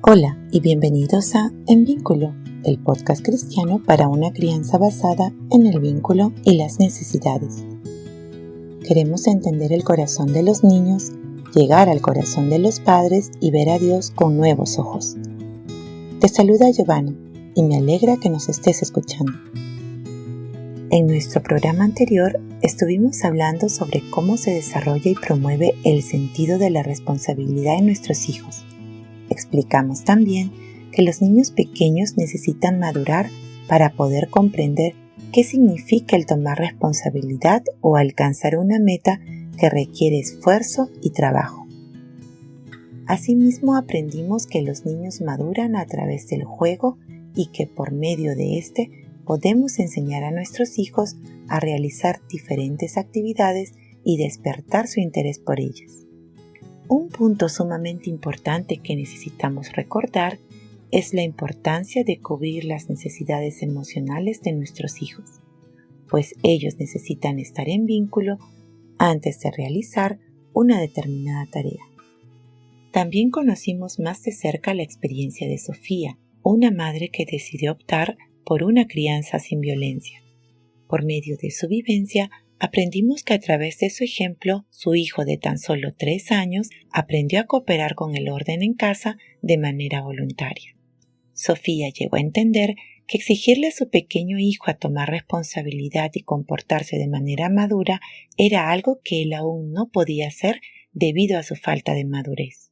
Hola y bienvenidos a En Vínculo, el podcast cristiano para una crianza basada en el vínculo y las necesidades. Queremos entender el corazón de los niños, llegar al corazón de los padres y ver a Dios con nuevos ojos. Te saluda Giovanna y me alegra que nos estés escuchando. En nuestro programa anterior estuvimos hablando sobre cómo se desarrolla y promueve el sentido de la responsabilidad en nuestros hijos. Explicamos también que los niños pequeños necesitan madurar para poder comprender qué significa el tomar responsabilidad o alcanzar una meta que requiere esfuerzo y trabajo. Asimismo, aprendimos que los niños maduran a través del juego y que por medio de este podemos enseñar a nuestros hijos a realizar diferentes actividades y despertar su interés por ellas. Un punto sumamente importante que necesitamos recordar es la importancia de cubrir las necesidades emocionales de nuestros hijos, pues ellos necesitan estar en vínculo antes de realizar una determinada tarea. También conocimos más de cerca la experiencia de Sofía, una madre que decidió optar por una crianza sin violencia. Por medio de su vivencia, aprendimos que a través de su ejemplo, su hijo de tan solo 3 años aprendió a cooperar con el orden en casa de manera voluntaria. Sofía llegó a entender que exigirle a su pequeño hijo a tomar responsabilidad y comportarse de manera madura era algo que él aún no podía hacer debido a su falta de madurez.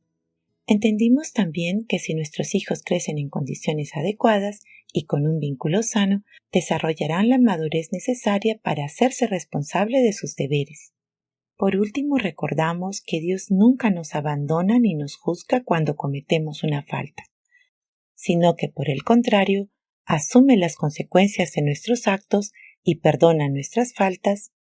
Entendimos también que si nuestros hijos crecen en condiciones adecuadas y con un vínculo sano, desarrollarán la madurez necesaria para hacerse responsable de sus deberes. Por último, recordamos que Dios nunca nos abandona ni nos juzga cuando cometemos una falta, sino que por el contrario, asume las consecuencias de nuestros actos y perdona nuestras faltas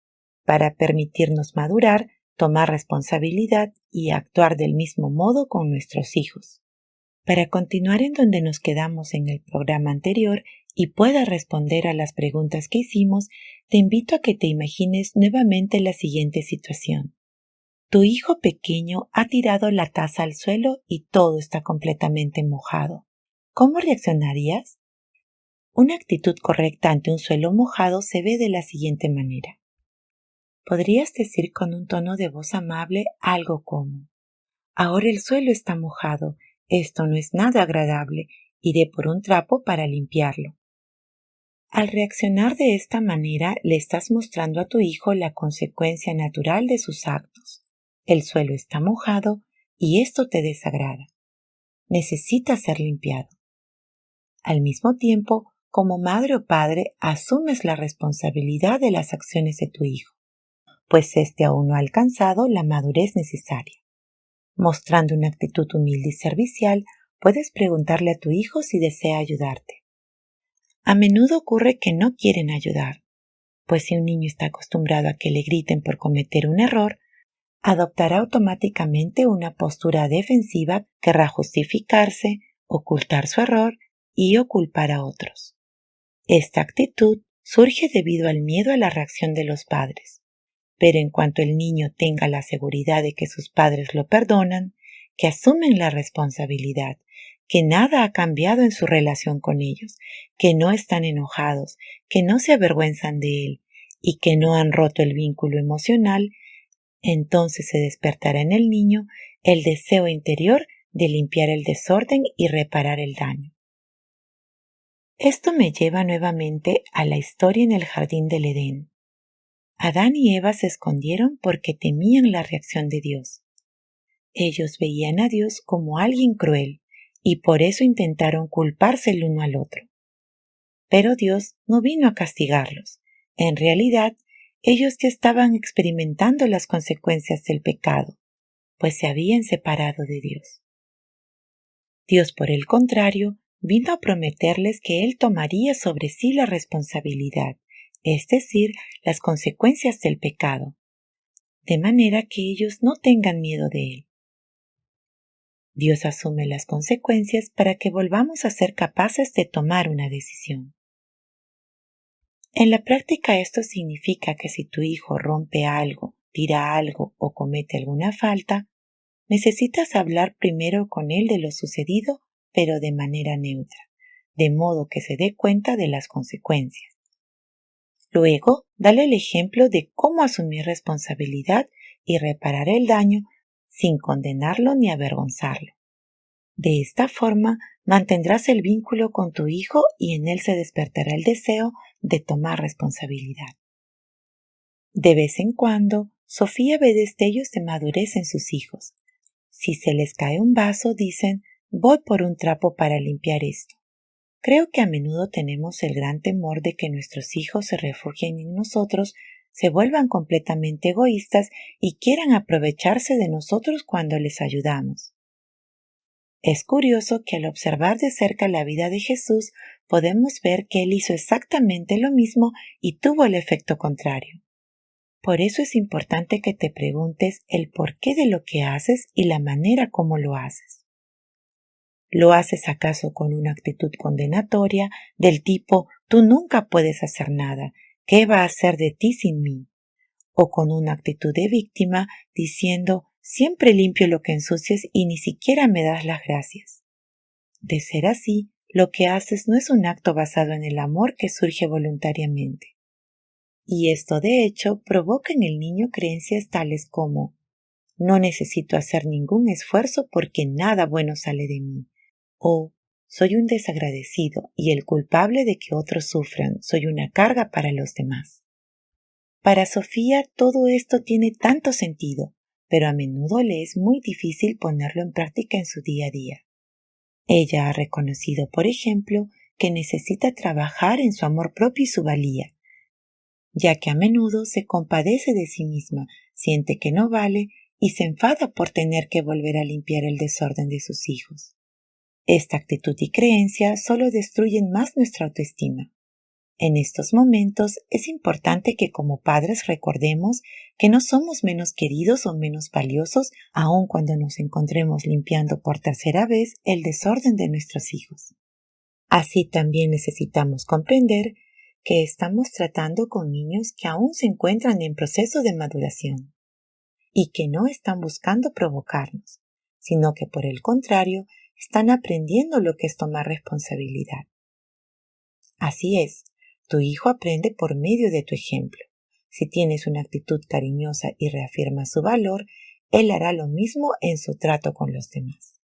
para permitirnos madurar, tomar responsabilidad y actuar del mismo modo con nuestros hijos. Para continuar en donde nos quedamos en el programa anterior y puedas responder a las preguntas que hicimos, te invito a que te imagines nuevamente la siguiente situación. Tu hijo pequeño ha tirado la taza al suelo y todo está completamente mojado. ¿Cómo reaccionarías? Una actitud correcta ante un suelo mojado se ve de la siguiente manera. Podrías decir con un tono de voz amable algo como: ahora el suelo está mojado, esto no es nada agradable, iré por un trapo para limpiarlo. Al reaccionar de esta manera, le estás mostrando a tu hijo la consecuencia natural de sus actos. El suelo está mojado y esto te desagrada. Necesita ser limpiado. Al mismo tiempo, como madre o padre, asumes la responsabilidad de las acciones de tu hijo, pues éste aún no ha alcanzado la madurez necesaria. Mostrando una actitud humilde y servicial, puedes preguntarle a tu hijo si desea ayudarte. A menudo ocurre que no quieren ayudar, pues si un niño está acostumbrado a que le griten por cometer un error, adoptará automáticamente una postura defensiva, querrá justificarse, ocultar su error o culpar a otros. Esta actitud surge debido al miedo a la reacción de los padres. Pero en cuanto el niño tenga la seguridad de que sus padres lo perdonan, que asumen la responsabilidad, que nada ha cambiado en su relación con ellos, que no están enojados, que no se avergüenzan de él y que no han roto el vínculo emocional, entonces se despertará en el niño el deseo interior de limpiar el desorden y reparar el daño. Esto me lleva nuevamente a la historia en el jardín del Edén. Adán y Eva se escondieron porque temían la reacción de Dios. Ellos veían a Dios como alguien cruel y por eso intentaron culparse el uno al otro. Pero Dios no vino a castigarlos. En realidad, ellos ya estaban experimentando las consecuencias del pecado, pues se habían separado de Dios. Dios, por el contrario, vino a prometerles que Él tomaría sobre sí la responsabilidad, es decir, las consecuencias del pecado, de manera que ellos no tengan miedo de él. Dios asume las consecuencias para que volvamos a ser capaces de tomar una decisión. En la práctica esto significa que si tu hijo rompe algo, tira algo o comete alguna falta, necesitas hablar primero con él de lo sucedido pero de manera neutra, de modo que se dé cuenta de las consecuencias. Luego, dale el ejemplo de cómo asumir responsabilidad y reparar el daño sin condenarlo ni avergonzarlo. De esta forma, mantendrás el vínculo con tu hijo y en él se despertará el deseo de tomar responsabilidad. De vez en cuando, Sofía ve destellos de madurez en sus hijos. Si se les cae un vaso, dicen, voy por un trapo para limpiar esto. Creo que a menudo tenemos el gran temor de que nuestros hijos se refugien en nosotros, se vuelvan completamente egoístas y quieran aprovecharse de nosotros cuando les ayudamos. Es curioso que al observar de cerca la vida de Jesús podemos ver que Él hizo exactamente lo mismo y tuvo el efecto contrario. Por eso es importante que te preguntes el porqué de lo que haces y la manera como lo haces. ¿Lo haces acaso con una actitud condenatoria del tipo tú nunca puedes hacer nada, ¿qué va a hacer de ti sin mí? O con una actitud de víctima diciendo siempre limpio lo que ensucias y ni siquiera me das las gracias? De ser así, lo que haces no es un acto basado en el amor que surge voluntariamente. Y esto de hecho provoca en el niño creencias tales como no necesito hacer ningún esfuerzo porque nada bueno sale de mí, o soy un desagradecido y el culpable de que otros sufran, soy una carga para los demás. Para Sofía todo esto tiene tanto sentido, pero a menudo le es muy difícil ponerlo en práctica en su día a día. Ella ha reconocido, por ejemplo, que necesita trabajar en su amor propio y su valía, ya que a menudo se compadece de sí misma, siente que no vale y se enfada por tener que volver a limpiar el desorden de sus hijos. Esta actitud y creencia solo destruyen más nuestra autoestima. En estos momentos es importante que como padres recordemos que no somos menos queridos o menos valiosos aun cuando nos encontremos limpiando por tercera vez el desorden de nuestros hijos. Así también necesitamos comprender que estamos tratando con niños que aún se encuentran en proceso de maduración y que no están buscando provocarnos, sino que por el contrario están aprendiendo lo que es tomar responsabilidad. Así es, tu hijo aprende por medio de tu ejemplo. Si tienes una actitud cariñosa y reafirmas su valor, él hará lo mismo en su trato con los demás.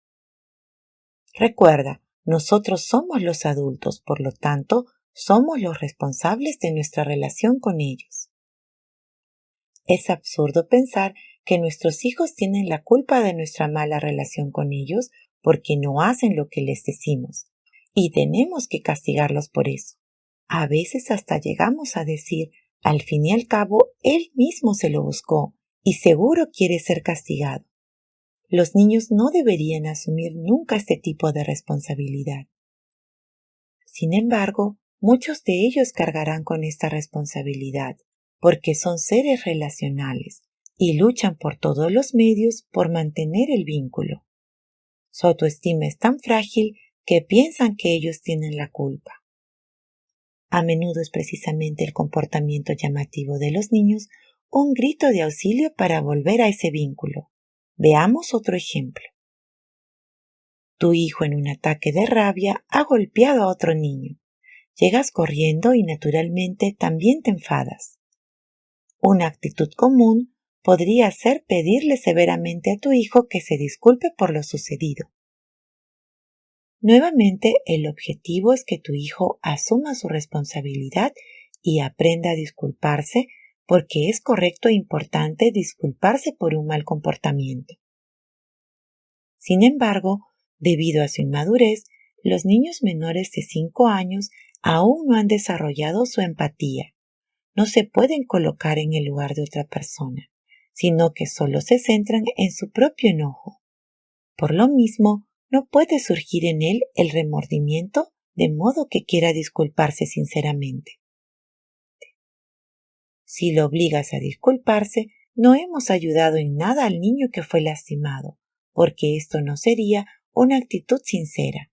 Recuerda, nosotros somos los adultos, por lo tanto, somos los responsables de nuestra relación con ellos. Es absurdo pensar que nuestros hijos tienen la culpa de nuestra mala relación con ellos porque no hacen lo que les decimos, y tenemos que castigarlos por eso. A veces hasta llegamos a decir, al fin y al cabo, él mismo se lo buscó y seguro quiere ser castigado. Los niños no deberían asumir nunca este tipo de responsabilidad. Sin embargo, muchos de ellos cargarán con esta responsabilidad porque son seres relacionales y luchan por todos los medios por mantener el vínculo. Su autoestima es tan frágil que piensan que ellos tienen la culpa. A menudo es precisamente el comportamiento llamativo de los niños un grito de auxilio para volver a ese vínculo. Veamos otro ejemplo. Tu hijo en un ataque de rabia ha golpeado a otro niño. Llegas corriendo y naturalmente también te enfadas. Una actitud común podría ser pedirle severamente a tu hijo que se disculpe por lo sucedido. Nuevamente, el objetivo es que tu hijo asuma su responsabilidad y aprenda a disculparse porque es correcto e importante disculparse por un mal comportamiento. Sin embargo, debido a su inmadurez, los niños menores de 5 años aún no han desarrollado su empatía. No se pueden colocar en el lugar de otra persona, sino que solo se centran en su propio enojo. Por lo mismo, no puede surgir en él el remordimiento de modo que quiera disculparse sinceramente. Si lo obligas a disculparse, no hemos ayudado en nada al niño que fue lastimado, porque esto no sería una actitud sincera.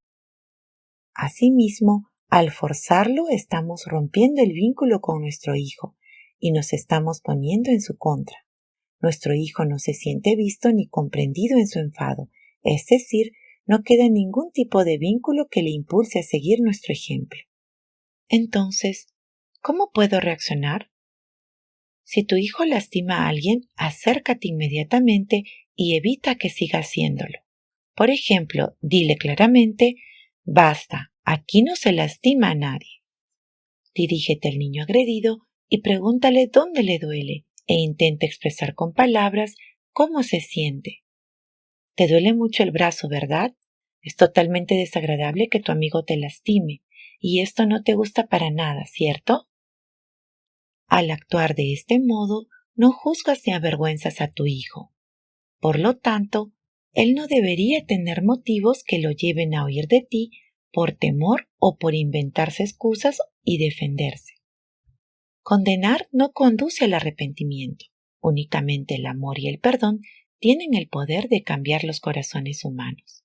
Asimismo, al forzarlo estamos rompiendo el vínculo con nuestro hijo y nos estamos poniendo en su contra. Nuestro hijo no se siente visto ni comprendido en su enfado, es decir, no queda ningún tipo de vínculo que le impulse a seguir nuestro ejemplo. Entonces, ¿cómo puedo reaccionar? Si tu hijo lastima a alguien, acércate inmediatamente y evita que siga haciéndolo. Por ejemplo, dile claramente: basta, aquí no se lastima a nadie. Dirígete al niño agredido y pregúntale dónde le duele e intenta expresar con palabras cómo se siente. Te duele mucho el brazo, ¿verdad? Es totalmente desagradable que tu amigo te lastime y esto no te gusta para nada, ¿cierto? Al actuar de este modo, no juzgas ni avergüenzas a tu hijo. Por lo tanto, él no debería tener motivos que lo lleven a huir de ti por temor o por inventarse excusas y defenderse. Condenar no conduce al arrepentimiento. Únicamente el amor y el perdón tienen el poder de cambiar los corazones humanos.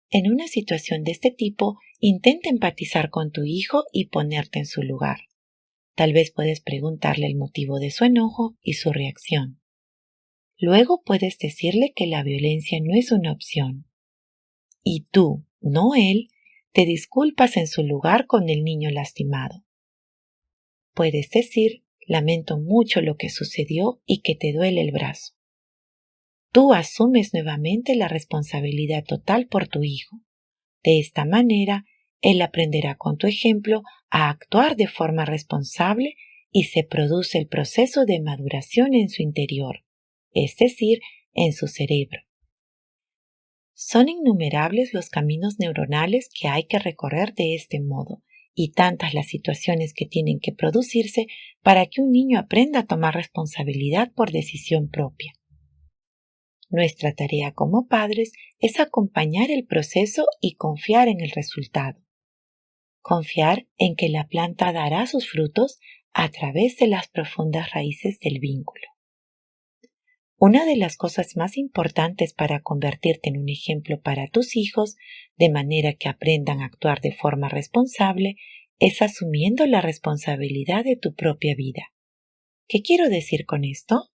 En una situación de este tipo, intenta empatizar con tu hijo y ponerte en su lugar. Tal vez puedes preguntarle el motivo de su enojo y su reacción. Luego puedes decirle que la violencia no es una opción. Y tú, no él, te disculpas en su lugar con el niño lastimado. Puedes decir: lamento mucho lo que sucedió y que te duele el brazo. Tú asumes nuevamente la responsabilidad total por tu hijo. De esta manera, él aprenderá con tu ejemplo a actuar de forma responsable y se produce el proceso de maduración en su interior, es decir, en su cerebro. Son innumerables los caminos neuronales que hay que recorrer de este modo, y tantas las situaciones que tienen que producirse para que un niño aprenda a tomar responsabilidad por decisión propia. Nuestra tarea como padres es acompañar el proceso y confiar en el resultado. Confiar en que la planta dará sus frutos a través de las profundas raíces del vínculo. Una de las cosas más importantes para convertirte en un ejemplo para tus hijos, de manera que aprendan a actuar de forma responsable, es asumiendo la responsabilidad de tu propia vida. ¿Qué quiero decir con esto?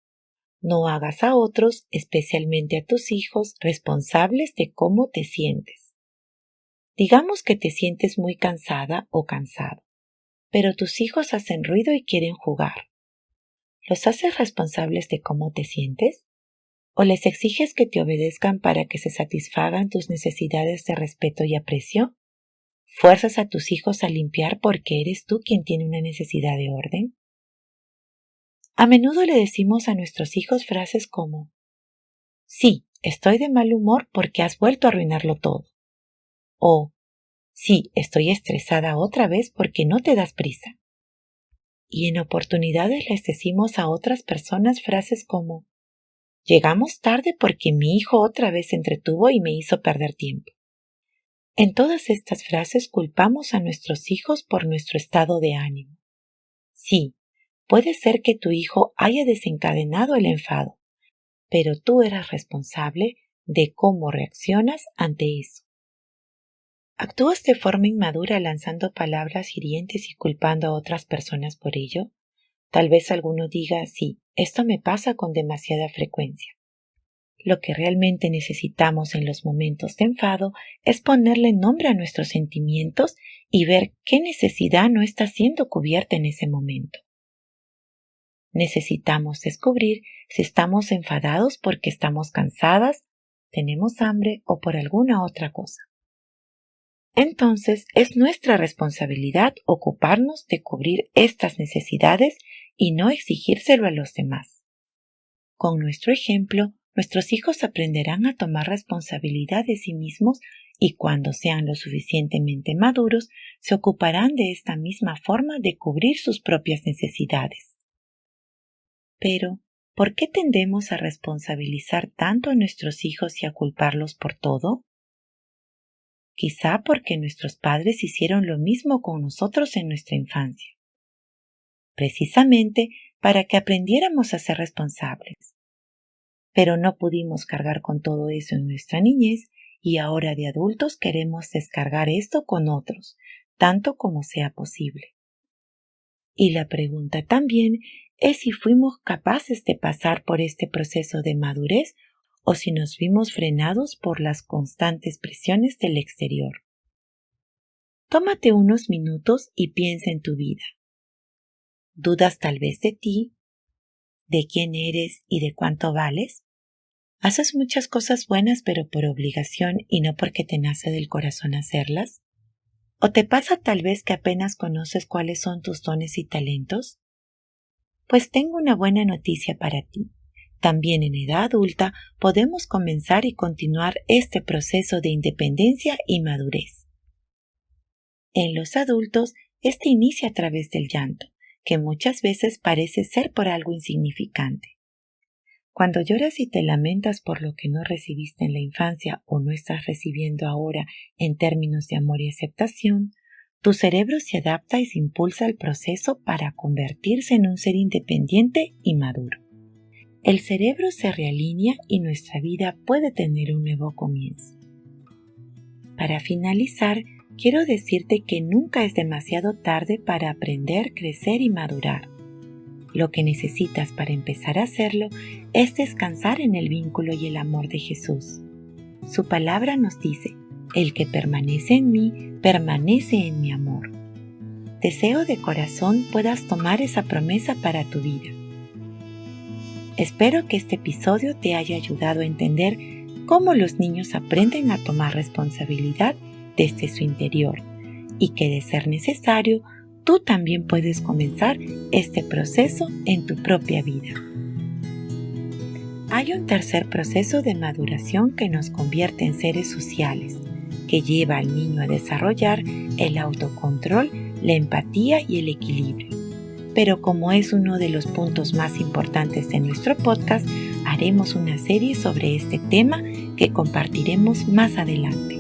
No hagas a otros, especialmente a tus hijos, responsables de cómo te sientes. Digamos que te sientes muy cansada o cansado, pero tus hijos hacen ruido y quieren jugar. ¿Los haces responsables de cómo te sientes? ¿O les exiges que te obedezcan para que se satisfagan tus necesidades de respeto y aprecio? ¿Fuerzas a tus hijos a limpiar porque eres tú quien tiene una necesidad de orden? A menudo le decimos a nuestros hijos frases como: sí, estoy de mal humor porque has vuelto a arruinarlo todo. O sí, estoy estresada otra vez porque no te das prisa. Y en oportunidades les decimos a otras personas frases como: llegamos tarde porque mi hijo otra vez se entretuvo y me hizo perder tiempo. En todas estas frases culpamos a nuestros hijos por nuestro estado de ánimo. Sí, puede ser que tu hijo haya desencadenado el enfado, pero tú eres responsable de cómo reaccionas ante eso. ¿Actúas de forma inmadura lanzando palabras hirientes y culpando a otras personas por ello? Tal vez alguno diga: sí, esto me pasa con demasiada frecuencia. Lo que realmente necesitamos en los momentos de enfado es ponerle nombre a nuestros sentimientos y ver qué necesidad no está siendo cubierta en ese momento. Necesitamos descubrir si estamos enfadados porque estamos cansadas, tenemos hambre o por alguna otra cosa. Entonces es nuestra responsabilidad ocuparnos de cubrir estas necesidades y no exigírselo a los demás. Con nuestro ejemplo, nuestros hijos aprenderán a tomar responsabilidad de sí mismos y cuando sean lo suficientemente maduros, se ocuparán de esta misma forma de cubrir sus propias necesidades. Pero, ¿por qué tendemos a responsabilizar tanto a nuestros hijos y a culparlos por todo? Quizá porque nuestros padres hicieron lo mismo con nosotros en nuestra infancia, precisamente para que aprendiéramos a ser responsables. Pero no pudimos cargar con todo eso en nuestra niñez y ahora de adultos queremos descargar esto con otros, tanto como sea posible. Y la pregunta también es si fuimos capaces de pasar por este proceso de madurez o si nos vimos frenados por las constantes presiones del exterior. Tómate unos minutos y piensa en tu vida. ¿Dudas tal vez de ti, de quién eres y de cuánto vales? ¿Haces muchas cosas buenas pero por obligación y no porque te nace del corazón hacerlas? ¿O te pasa tal vez que apenas conoces cuáles son tus dones y talentos? Pues tengo una buena noticia para ti. También en edad adulta podemos comenzar y continuar este proceso de independencia y madurez. En los adultos, este inicia a través del llanto, que muchas veces parece ser por algo insignificante. Cuando lloras y te lamentas por lo que no recibiste en la infancia o no estás recibiendo ahora en términos de amor y aceptación, tu cerebro se adapta y se impulsa al proceso para convertirse en un ser independiente y maduro. El cerebro se realinea y nuestra vida puede tener un nuevo comienzo. Para finalizar, quiero decirte que nunca es demasiado tarde para aprender, crecer y madurar. Lo que necesitas para empezar a hacerlo es descansar en el vínculo y el amor de Jesús. Su palabra nos dice: el que permanece en mí, permanece en mi amor. Deseo de corazón puedas tomar esa promesa para tu vida. Espero que este episodio te haya ayudado a entender cómo los niños aprenden a tomar responsabilidad desde su interior y que, de ser necesario, tú también puedes comenzar este proceso en tu propia vida. Hay un tercer proceso de maduración que nos convierte en seres sociales, que lleva al niño a desarrollar el autocontrol, la empatía y el equilibrio. Pero como es uno de los puntos más importantes de nuestro podcast, haremos una serie sobre este tema que compartiremos más adelante.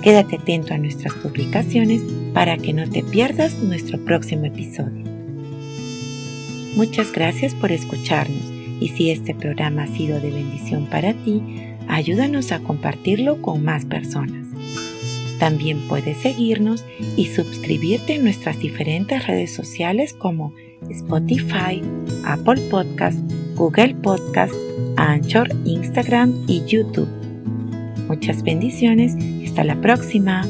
Quédate atento a nuestras publicaciones para que no te pierdas nuestro próximo episodio. Muchas gracias por escucharnos y si este programa ha sido de bendición para ti, ayúdanos a compartirlo con más personas. También puedes seguirnos y suscribirte en nuestras diferentes redes sociales como Spotify, Apple Podcast, Google Podcast, Anchor, Instagram y YouTube. Muchas bendiciones. Hasta la próxima.